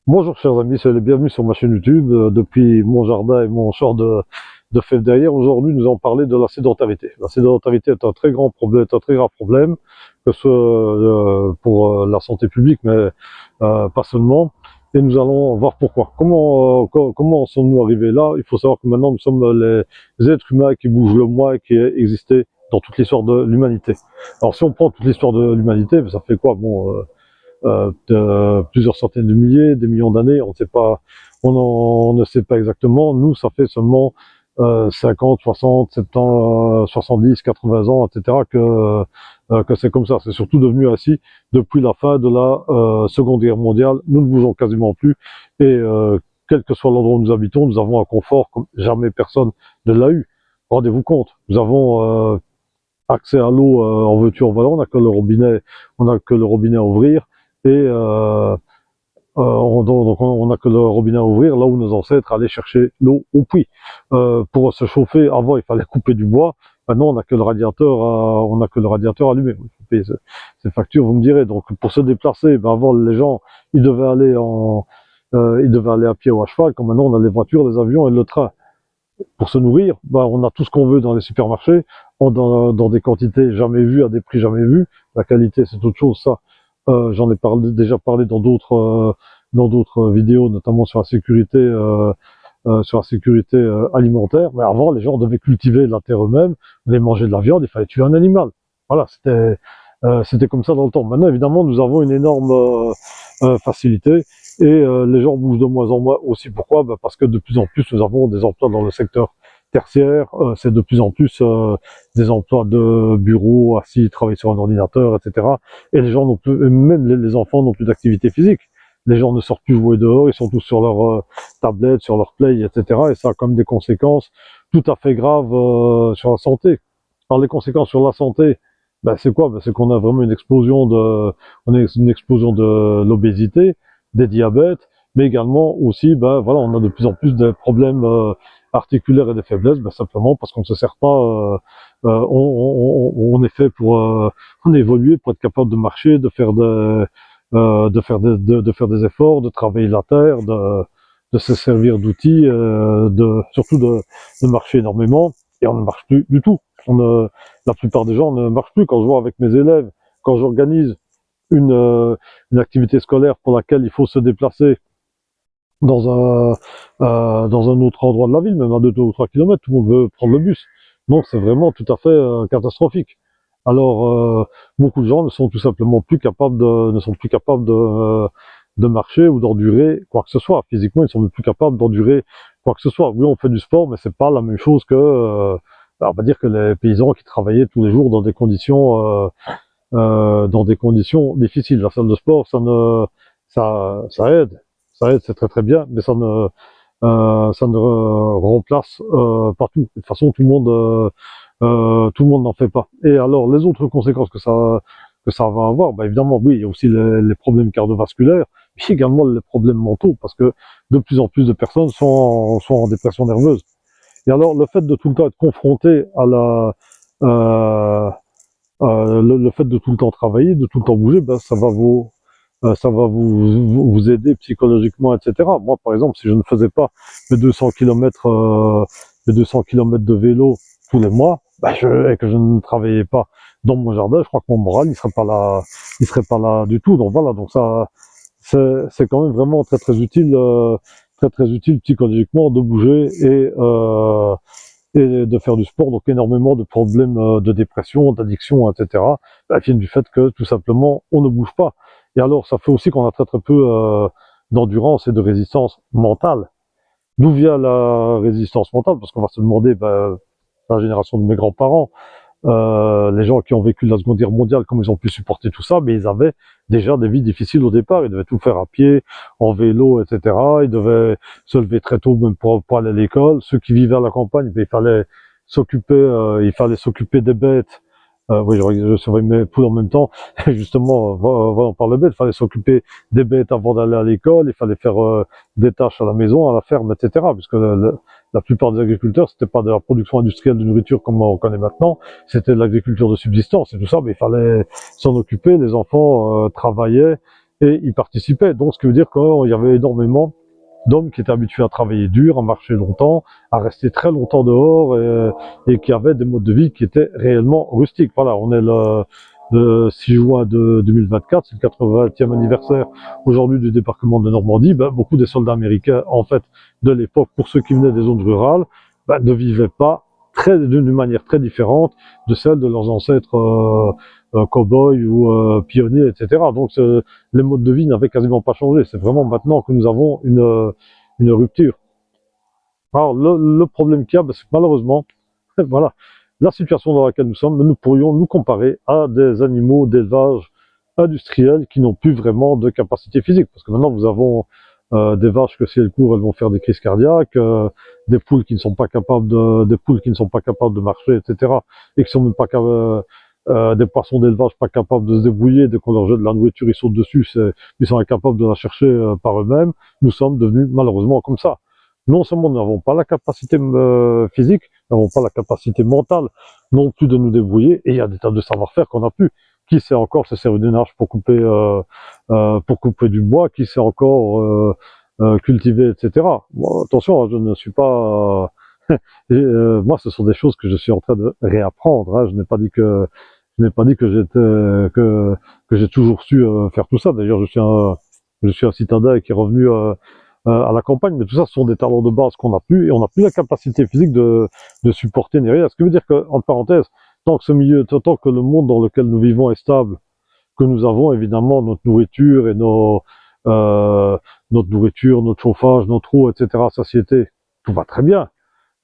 Bonjour chers amis, soyez les bienvenus sur ma chaîne YouTube. Depuis mon jardin et mon champ de fèves derrière, aujourd'hui nous allons parler de la sédentarité. La sédentarité est un très grand problème, est un très grave problème, que ce soit pour la santé publique, mais pas seulement. Et nous allons voir pourquoi. Comment sommes-nous arrivés là? Il faut savoir que maintenant nous sommes les êtres humains qui bougent le moins et qui existaient dans toute l'histoire de l'humanité. Alors si on prend toute l'histoire de l'humanité, ça fait quoi? De plusieurs centaines de milliers, des millions d'années, on ne sait pas, on ne sait pas exactement. Nous, ça fait seulement 50, 60, 70, 70, 80 ans, etc. Que c'est comme ça. C'est surtout devenu ainsi depuis la fin de la Seconde Guerre mondiale. Nous ne bougeons quasiment plus et quel que soit l'endroit où nous habitons, nous avons un confort comme jamais personne ne l'a eu. Rendez-vous compte, nous avons accès à l'eau en veux-tu en voilà, on n'a que le robinet à ouvrir et on n'a que le robinet à ouvrir là où nos ancêtres allaient chercher l'eau au puits. Pour se chauffer, avant il fallait couper du bois. Maintenant on n'a que le radiateur, on n'a que le radiateur allumé. Il faut payer ces factures, vous me direz. Donc pour se déplacer, avant les gens ils devaient aller à pied ou à cheval. Comme maintenant on a les voitures, les avions et le train. Pour se nourrir, on a tout ce qu'on veut dans les supermarchés, dans des quantités jamais vues, à des prix jamais vus. La qualité, c'est autre chose, ça. J'en ai déjà parlé dans d'autres vidéos, notamment sur la sécurité alimentaire. Mais avant, les gens devaient cultiver la terre eux-mêmes, les manger de la viande, il fallait tuer un animal. Voilà, c'était comme ça dans le temps. Maintenant, évidemment, nous avons une énorme facilité et les gens bougent de moins en moins aussi. Pourquoi? Parce que de plus en plus, nous avons des emplois dans le secteur tertiaire. C'est de plus en plus des emplois de bureau, assis, travailler sur un ordinateur, etc. Et les gens n'ont plus, et même les enfants n'ont plus d'activité physique. Les gens ne sortent plus jouer dehors, ils sont tous sur leur tablette, sur leur play, etc. Et ça a comme des conséquences tout à fait graves sur la santé. Alors les conséquences sur la santé, c'est quoi? C'est qu'on a vraiment une explosion de l'obésité, des diabètes, mais également aussi, on a de plus en plus de problèmes articulaires et de faiblesses, simplement parce qu'on ne se sert pas, on est fait pour, on est évolué pour être capable de marcher, de faire des efforts, de travailler la terre, de se servir d'outils, surtout de marcher énormément, et on ne marche plus du tout. La plupart des gens ne marchent plus. Quand je vois avec mes élèves, quand j'organise une activité scolaire pour laquelle il faut se déplacer dans dans un autre endroit de la ville, même à 2 ou 3 kilomètres, tout le monde veut prendre le bus. Donc c'est vraiment tout à fait catastrophique. Alors beaucoup de gens ne sont tout simplement plus capables de marcher ou d'endurer quoi que ce soit. Physiquement, ils sont même plus capables d'endurer quoi que ce soit. Oui, on fait du sport, mais c'est pas la même chose que on va dire que les paysans qui travaillaient tous les jours dans des conditions difficiles. La salle de sport, ça aide, c'est très très bien, mais ça ne remplace pas tout. De toute façon, tout le monde n'en fait pas. Et alors, les autres conséquences que ça va avoir, évidemment, oui, il y a aussi les problèmes cardiovasculaires, mais également les problèmes mentaux, parce que de plus en plus de personnes sont en dépression nerveuse. Et alors, le fait de tout le temps être confronté à euh, le fait de tout le temps travailler, de tout le temps bouger, ça va vous aider psychologiquement, etc. Moi, par exemple, si je ne faisais pas mes 200 km, mes 200 kilomètres de vélo tous les mois, et que je ne travaillais pas dans mon jardin, je crois que mon moral, il serait pas là du tout. Donc voilà, donc ça, c'est quand même vraiment très très utile, très très utile psychologiquement de bouger et de faire du sport. Donc énormément de problèmes de dépression, d'addiction, etc. Viennent du fait que tout simplement on ne bouge pas. Et alors ça fait aussi qu'on a très très peu d'endurance et de résistance mentale. D'où vient la résistance mentale? Parce qu'on va se demander, la génération de mes grands-parents, les gens qui ont vécu la Seconde Guerre mondiale, comment ils ont pu supporter tout ça, mais ils avaient déjà des vies difficiles au départ. Ils devaient tout faire à pied, en vélo, etc. Ils devaient se lever très tôt même pour aller à l'école. Ceux qui vivaient à la campagne, il fallait s'occuper des bêtes. Oui, je surveille mes poules en même temps. Et justement, voilà, on parle de bêtes. Il fallait s'occuper des bêtes avant d'aller à l'école. Il fallait faire des tâches à la maison, à la ferme, etc. Puisque la plupart des agriculteurs, c'était pas de la production industrielle de nourriture comme on connaît maintenant. C'était de l'agriculture de subsistance et tout ça. Mais il fallait s'en occuper. Les enfants travaillaient et ils participaient. Donc ce qui veut dire qu'il y avait énormément d'hommes qui étaient habitués à travailler dur, à marcher longtemps, à rester très longtemps dehors et qui avaient des modes de vie qui étaient réellement rustiques. Voilà, on est le 6 juin de 2024, c'est le 80e anniversaire aujourd'hui du débarquement de Normandie. Ben, beaucoup des soldats américains, en fait, de l'époque, pour ceux qui venaient des zones rurales, ben, ne vivaient pas d'une manière très différente de celle de leurs ancêtres cow-boys ou pionniers, etc. Donc les modes de vie n'avaient quasiment pas changé. C'est vraiment maintenant que nous avons une rupture. Alors le problème qu'il y a, ben, c'est que malheureusement, voilà, la situation dans laquelle nous sommes, nous pourrions nous comparer à des animaux d'élevage industriel qui n'ont plus vraiment de capacité physique. Parce que maintenant, nous avons des vaches que si elles courent, elles vont faire des crises cardiaques, des poules qui ne sont pas capables de marcher, etc. Et qui sont même pas capables, des poissons d'élevage pas capables de se débrouiller, dès qu'on leur jette de la nourriture, ils sautent dessus, ils sont incapables de la chercher par eux-mêmes. Nous sommes devenus malheureusement comme ça. Non seulement nous n'avons pas la capacité physique, nous n'avons pas la capacité mentale non plus de nous débrouiller, et il y a des tas de savoir-faire qu'on n'a plus. Qui sait encore se servir d'une hache pour couper du bois, qui sait encore cultiver, etc. Bon, attention, je ne suis pas... moi, ce sont des choses que je suis en train de réapprendre. Hein. Je n'ai pas dit que j'ai toujours su faire tout ça. D'ailleurs, je suis un citadin qui est revenu à la campagne, mais tout ça, ce sont des talents de base qu'on n'a plus, et on n'a plus la capacité physique de supporter ni rien. Ce qui veut dire que, entre parenthèses, tant que le monde dans lequel nous vivons est stable, que nous avons évidemment notre nourriture et notre chauffage, notre eau, etc., satiété, tout va très bien.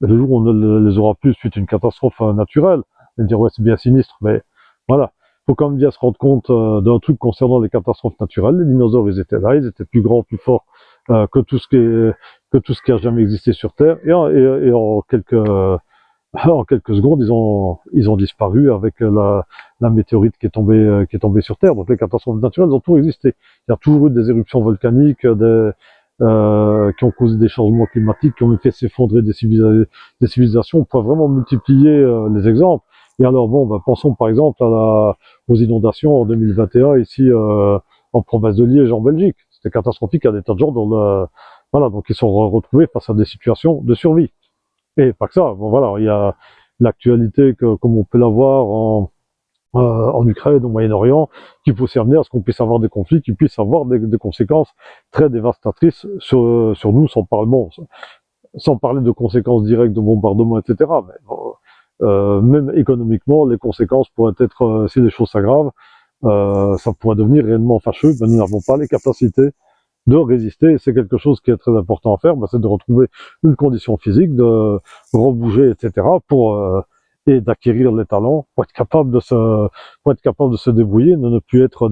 Mais le jour où on ne les aura plus suite à une catastrophe naturelle, on va dire ouais c'est bien sinistre, mais voilà. Il faut quand même bien se rendre compte d'un truc concernant les catastrophes naturelles. Les dinosaures, ils étaient là, ils étaient plus grands, plus forts que tout ce qui a jamais existé sur Terre. Et en quelques secondes, ils ont disparu avec la météorite qui est tombée sur Terre. Donc les catastrophes naturelles ont toujours existé. Il y a toujours eu des éruptions volcaniques, qui ont causé des changements climatiques, qui ont fait s'effondrer des civilisations. On pourrait vraiment multiplier les exemples. Et alors bon, ben, pensons par exemple aux inondations en 2021 ici en province de Liège en Belgique. C'était catastrophique à des tas de gens voilà, donc ils sont retrouvés face à des situations de survie. Et pas que ça, bon voilà, il y a l'actualité comme on peut l'avoir en Ukraine, au Moyen-Orient, qui peut amener à ce qu'on puisse avoir des conflits, qui puissent avoir des conséquences très dévastatrices sur nous, sans parler de conséquences directes de bombardements, etc. Mais même économiquement, les conséquences pourraient être, si les choses s'aggravent, ça pourrait devenir réellement fâcheux, mais nous n'avons pas les capacités de résister. C'est quelque chose qui est très important à faire, c'est de retrouver une condition physique, de rebouger, etc. Et d'acquérir les talents pour être capable de se débrouiller, de ne plus être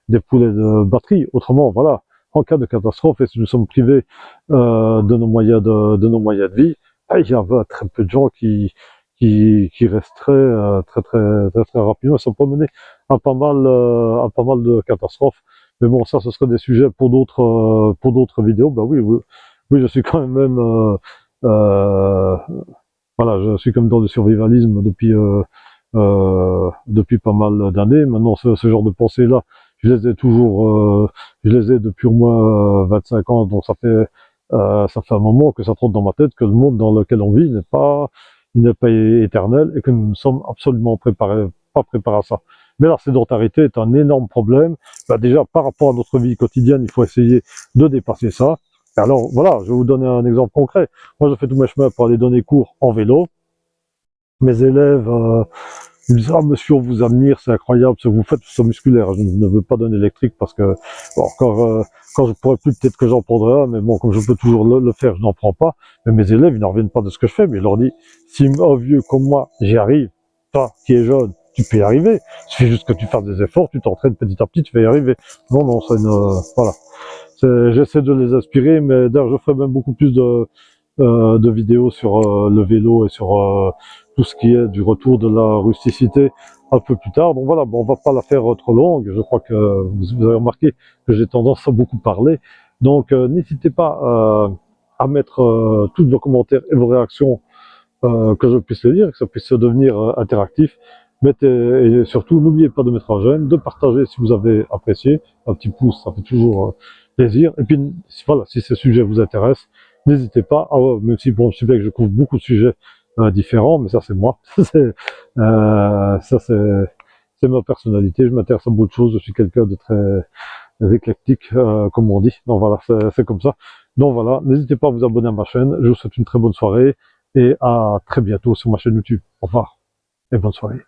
des poulets de batterie. Autrement, voilà, en cas de catastrophe, et si nous sommes privés de nos moyens de vie, il y a très peu de gens qui resteraient très rapidement. Ça peut mener à pas mal de catastrophes. Mais bon, ça, ce serait des sujets pour d'autres vidéos. Ben oui, je suis quand même voilà, je suis comme dans le survivalisme depuis pas mal d'années. Maintenant, ce genre de pensées-là, je les ai depuis au moins 25 ans. Donc ça fait un moment que ça trotte dans ma tête que le monde dans lequel on vit il n'est pas éternel et que nous ne sommes absolument pas préparés à ça. Mais la sédentarité est un énorme problème. Ben déjà, par rapport à notre vie quotidienne, il faut essayer de dépasser ça. Alors voilà, je vais vous donner un exemple concret. Moi, je fais tous mes chemins pour aller donner cours en vélo. Mes élèves ils me disent ah monsieur, on vous admire, c'est incroyable ce que vous faites, c'est musculaire. Je ne veux pas donner électrique parce que bon, quand je pourrais plus, peut-être que j'en prendrais un, mais bon, comme je peux toujours le faire, je n'en prends pas. Mais mes élèves, ils n'en reviennent pas de ce que je fais, mais je leur dis si un vieux comme moi, j'y arrive, toi qui es jeune, tu peux y arriver. Il suffit juste que tu fasses des efforts, tu t'entraînes petit à petit, tu vas y arriver. Non, c'est voilà. J'essaie de les inspirer, mais d'ailleurs, je ferai même beaucoup plus de vidéos sur le vélo et sur tout ce qui est du retour de la rusticité un peu plus tard. Donc voilà, bon, on va pas la faire trop longue. Je crois que vous avez remarqué que j'ai tendance à beaucoup parler. Donc n'hésitez pas à mettre tous vos commentaires et vos réactions que je puisse les lire, que ça puisse devenir interactif. Et surtout, n'oubliez pas de mettre un j'aime, de partager si vous avez apprécié. Un petit pouce, ça fait toujours plaisir. Et puis, voilà, si ce sujet vous intéresse, n'hésitez pas. Même si, bon, je sais bien que je couvre beaucoup de sujets différents, mais ça, c'est moi. C'est ma personnalité. Je m'intéresse à beaucoup de choses. Je suis quelqu'un de très éclectique, comme on dit. Donc voilà, c'est comme ça. Donc voilà, n'hésitez pas à vous abonner à ma chaîne. Je vous souhaite une très bonne soirée et à très bientôt sur ma chaîne YouTube. Au revoir et bonne soirée.